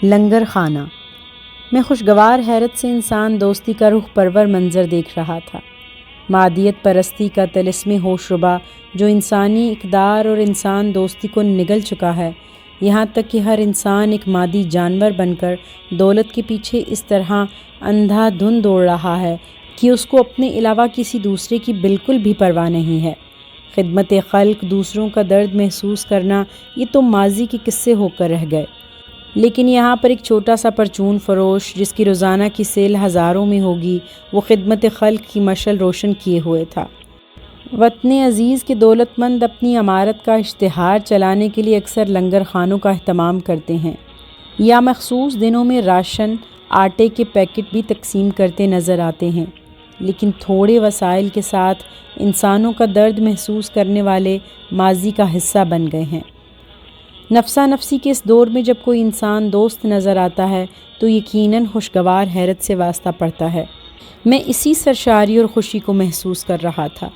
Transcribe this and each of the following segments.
لنگر خانہ میں خوشگوار حیرت سے انسان دوستی کا روح پرور منظر دیکھ رہا تھا۔ مادیت پرستی کا طلسمی ہوش ربا جو انسانی اقدار اور انسان دوستی کو نگل چکا ہے، یہاں تک کہ ہر انسان ایک مادی جانور بن کر دولت کے پیچھے اس طرح اندھا دھند دوڑ رہا ہے کہ اس کو اپنے علاوہ کسی دوسرے کی بالکل بھی پرواہ نہیں ہے۔ خدمت خلق، دوسروں کا درد محسوس کرنا، یہ تو ماضی کے قصے ہو کر رہ گئے۔ لیکن یہاں پر ایک چھوٹا سا پرچون فروش جس کی روزانہ کی سیل ہزاروں میں ہوگی، وہ خدمت خلق کی مشعل روشن کیے ہوئے تھا۔ وطن عزیز کے دولت مند اپنی عمارت کا اشتہار چلانے کے لیے اکثر لنگر خانوں کا اہتمام کرتے ہیں یا مخصوص دنوں میں راشن، آٹے کے پیکٹ بھی تقسیم کرتے نظر آتے ہیں، لیکن تھوڑے وسائل کے ساتھ انسانوں کا درد محسوس کرنے والے ماضی کا حصہ بن گئے ہیں۔ نفسا نفسی کے اس دور میں جب کوئی انسان دوست نظر آتا ہے تو یقیناً خوشگوار حیرت سے واسطہ پڑتا ہے۔ میں اسی سرشاری اور خوشی کو محسوس کر رہا تھا۔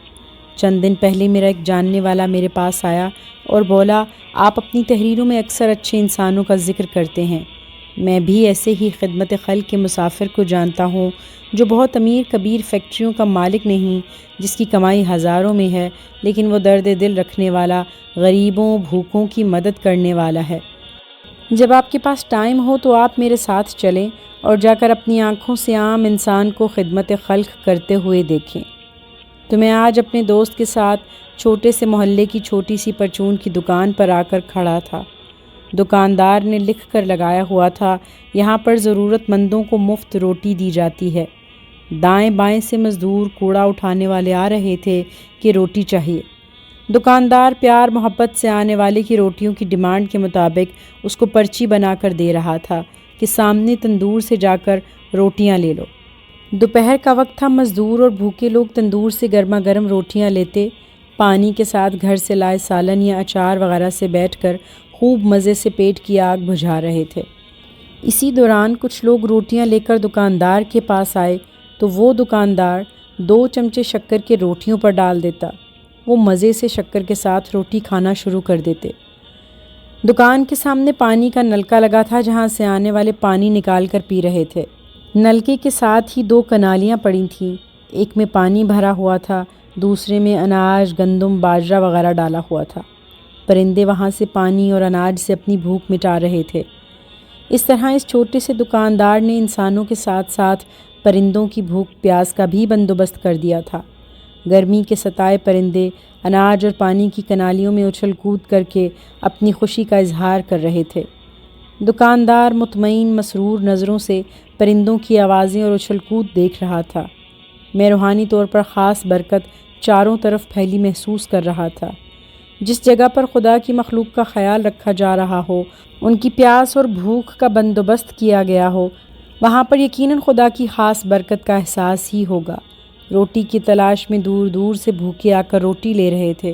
چند دن پہلے میرا ایک جاننے والا میرے پاس آیا اور بولا، آپ اپنی تحریروں میں اکثر اچھے انسانوں کا ذکر کرتے ہیں۔ میں بھی ایسے ہی خدمت خلق کے مسافر کو جانتا ہوں جو بہت امیر کبیر فیکٹریوں کا مالک نہیں، جس کی کمائی ہزاروں میں ہے، لیکن وہ درد دل رکھنے والا، غریبوں بھوکوں کی مدد کرنے والا ہے۔ جب آپ کے پاس ٹائم ہو تو آپ میرے ساتھ چلیں اور جا کر اپنی آنکھوں سے عام انسان کو خدمت خلق کرتے ہوئے دیکھیں۔ تو میں آج اپنے دوست کے ساتھ چھوٹے سے محلے کی چھوٹی سی پرچون کی دکان پر آ کر کھڑا تھا۔ دکاندار نے لکھ کر لگایا ہوا تھا، یہاں پر ضرورت مندوں کو مفت روٹی دی جاتی ہے۔ دائیں بائیں سے مزدور کوڑا اٹھانے والے آ رہے تھے کہ روٹی چاہیے۔ دکاندار پیار محبت سے آنے والے کی روٹیوں کی ڈیمانڈ کے مطابق اس کو پرچی بنا کر دے رہا تھا کہ سامنے تندور سے جا کر روٹیاں لے لو۔ دوپہر کا وقت تھا، مزدور اور بھوکے لوگ تندور سے گرما گرم روٹیاں لیتے، پانی کے ساتھ گھر سے لائے سالن یا اچار وغیرہ سے بیٹھ کر خوب مزے سے پیٹ کی آگ بجھا رہے تھے۔ اسی دوران کچھ لوگ روٹیاں لے کر دکاندار کے پاس آئے تو وہ دکاندار 2 چمچے شکر کے روٹیوں پر ڈال دیتا۔ وہ مزے سے شکر کے ساتھ روٹی کھانا شروع کر دیتے۔ دکان کے سامنے پانی کا نلکا لگا تھا جہاں سے آنے والے پانی نکال کر پی رہے تھے۔ نلکے کے ساتھ ہی 2 کنالیاں پڑی تھیں، ایک میں پانی بھرا ہوا تھا، دوسرے میں اناج، گندم، باجرہ وغیرہ ڈالا ہوا تھا۔ پرندے وہاں سے پانی اور اناج سے اپنی بھوک مٹا رہے تھے۔ اس طرح اس چھوٹے سے دکاندار نے انسانوں کے ساتھ ساتھ پرندوں کی بھوک پیاس کا بھی بندوبست کر دیا تھا۔ گرمی کے ستائے پرندے اناج اور پانی کی کنالیوں میں اچھل کود کر کے اپنی خوشی کا اظہار کر رہے تھے۔ دکاندار مطمئن مسرور نظروں سے پرندوں کی آوازیں اور اچھل کود دیکھ رہا تھا۔ میں روحانی طور پر خاص برکت چاروں طرف پھیلی محسوس کر رہا تھا۔ جس جگہ پر خدا کی مخلوق کا خیال رکھا جا رہا ہو، ان کی پیاس اور بھوک کا بندوبست کیا گیا ہو، وہاں پر یقیناً خدا کی خاص برکت کا احساس ہی ہوگا۔ روٹی کی تلاش میں دور دور سے بھوکے آ کر روٹی لے رہے تھے۔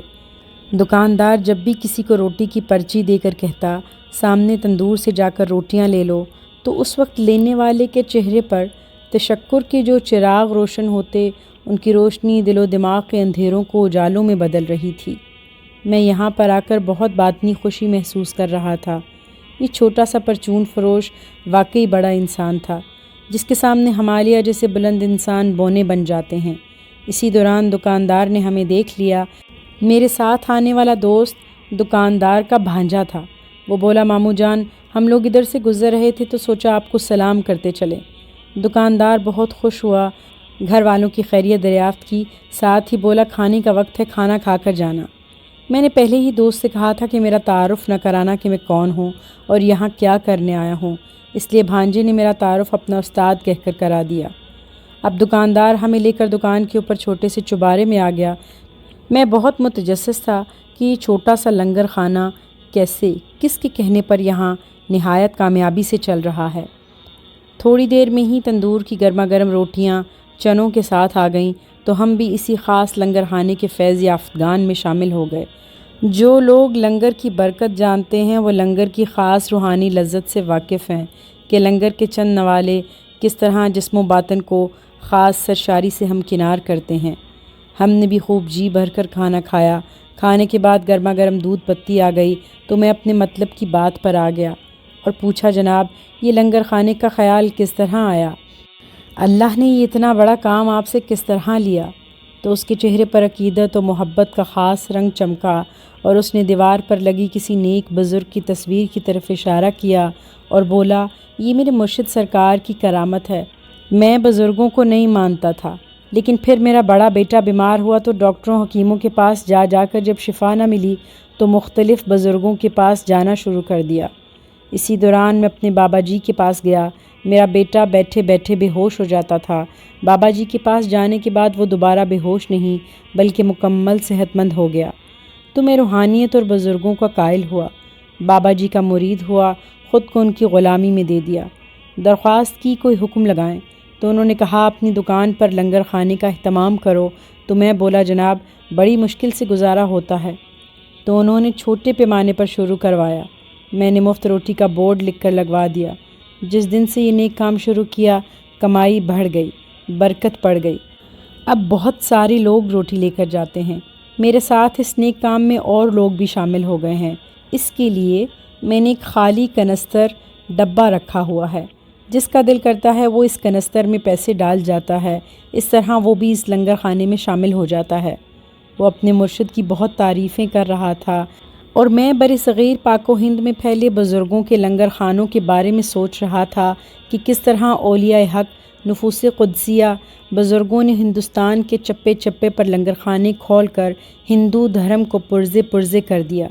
دکاندار جب بھی کسی کو روٹی کی پرچی دے کر کہتا، سامنے تندور سے جا کر روٹیاں لے لو، تو اس وقت لینے والے کے چہرے پر تشکر کے جو چراغ روشن ہوتے، ان کی روشنی دل و دماغ کے اندھیروں کو اجالوں میں بدل رہی تھی۔ میں یہاں پر آ کر بہت باطنی خوشی محسوس کر رہا تھا۔ یہ چھوٹا سا پرچون فروش واقعی بڑا انسان تھا، جس کے سامنے ہمالیہ جیسے بلند انسان بونے بن جاتے ہیں۔ اسی دوران دکاندار نے ہمیں دیکھ لیا۔ میرے ساتھ آنے والا دوست دکاندار کا بھانجا تھا۔ وہ بولا، ماموں جان، ہم لوگ ادھر سے گزر رہے تھے تو سوچا آپ کو سلام کرتے چلیں۔ دکاندار بہت خوش ہوا، گھر والوں کی خیریت دریافت کی، ساتھ ہی بولا، کھانے کا وقت ہے، کھانا کھا کر جانا۔ میں نے پہلے ہی دوست سے کہا تھا کہ میرا تعارف نہ کرانا کہ میں کون ہوں اور یہاں کیا کرنے آیا ہوں، اس لیے بھانجے نے میرا تعارف اپنا استاد کہہ کر کرا دیا۔ اب دکاندار ہمیں لے کر دکان کے اوپر چھوٹے سے چوبارے میں آ گیا۔ میں بہت متجسس تھا کہ یہ چھوٹا سا لنگر خانہ کیسے، کس کے کہنے پر یہاں نہایت کامیابی سے چل رہا ہے۔ تھوڑی دیر میں ہی تندور کی گرما گرم روٹیاں چنوں کے ساتھ آ گئیں تو ہم بھی اسی خاص لنگر خانے کے فیض یافتگان میں شامل ہو گئے۔ جو لوگ لنگر کی برکت جانتے ہیں وہ لنگر کی خاص روحانی لذت سے واقف ہیں کہ لنگر کے چند نوالے کس طرح جسم و باطن کو خاص سرشاری سے ہمکنار کرتے ہیں۔ ہم نے بھی خوب جی بھر کر کھانا کھایا۔ کھانے کے بعد گرما گرم دودھ پتی آ گئی تو میں اپنے مطلب کی بات پر آ گیا۔ اور پوچھا جناب یہ لنگر خانے کا خیال کس طرح آیا؟ اللہ نے یہ اتنا بڑا کام آپ سے کس طرح لیا؟ تو اس کے چہرے پر عقیدت و محبت کا خاص رنگ چمکا اور اس نے دیوار پر لگی کسی نیک بزرگ کی تصویر کی طرف اشارہ کیا اور بولا یہ میرے مرشد سرکار کی کرامت ہے۔ میں بزرگوں کو نہیں مانتا تھا، لیکن پھر میرا بڑا بیٹا بیمار ہوا تو ڈاکٹروں حکیموں کے پاس جا کر جب شفا نہ ملی تو مختلف بزرگوں کے پاس جانا شروع کر دیا۔ اسی دوران میں اپنے بابا جی کے پاس گیا۔ میرا بیٹا بیٹھے بیٹھے بے ہوش ہو جاتا تھا۔ بابا جی کے پاس جانے کے بعد وہ دوبارہ بے ہوش نہیں بلکہ مکمل صحت مند ہو گیا۔ تو میں روحانیت اور بزرگوں کا قائل ہوا، بابا جی کا مرید ہوا، خود کو ان کی غلامی میں دے دیا۔ درخواست کی کوئی حکم لگائیں، تو انہوں نے کہا اپنی دکان پر لنگر خانے کا اہتمام کرو۔ تو میں بولا جناب بڑی مشکل سے گزارا ہوتا ہے۔ تو انہوں نے چھوٹے پیمانے پر شروع کروایا۔ میں نے مفت روٹی کا بورڈ لکھ کر لگوا دیا۔ جس دن سے یہ نیک کام شروع کیا کمائی بڑھ گئی، برکت پڑ گئی۔ اب بہت سارے لوگ روٹی لے کر جاتے ہیں۔ میرے ساتھ اس نیک کام میں اور لوگ بھی شامل ہو گئے ہیں۔ اس کے لیے میں نے ایک خالی کنستر ڈبہ رکھا ہوا ہے، جس کا دل کرتا ہے وہ اس کنستر میں پیسے ڈال جاتا ہے۔ اس طرح وہ بھی اس لنگر خانے میں شامل ہو جاتا ہے۔ وہ اپنے مرشد کی بہت تعریفیں کر رہا تھا اور میں برصغیر پاک و ہند میں پھیلے بزرگوں کے لنگر خانوں کے بارے میں سوچ رہا تھا کہ کس طرح اولیاء حق نفوس قدسیہ بزرگوں نے ہندوستان کے چپے چپے پر لنگر خانے کھول کر ہندو دھرم کو پرزے کر دیا۔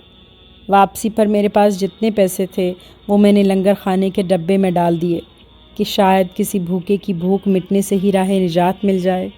واپسی پر میرے پاس جتنے پیسے تھے وہ میں نے لنگر خانے کے ڈبے میں ڈال دیے کہ شاید کسی بھوکے کی بھوک مٹنے سے ہی راہ نجات مل جائے۔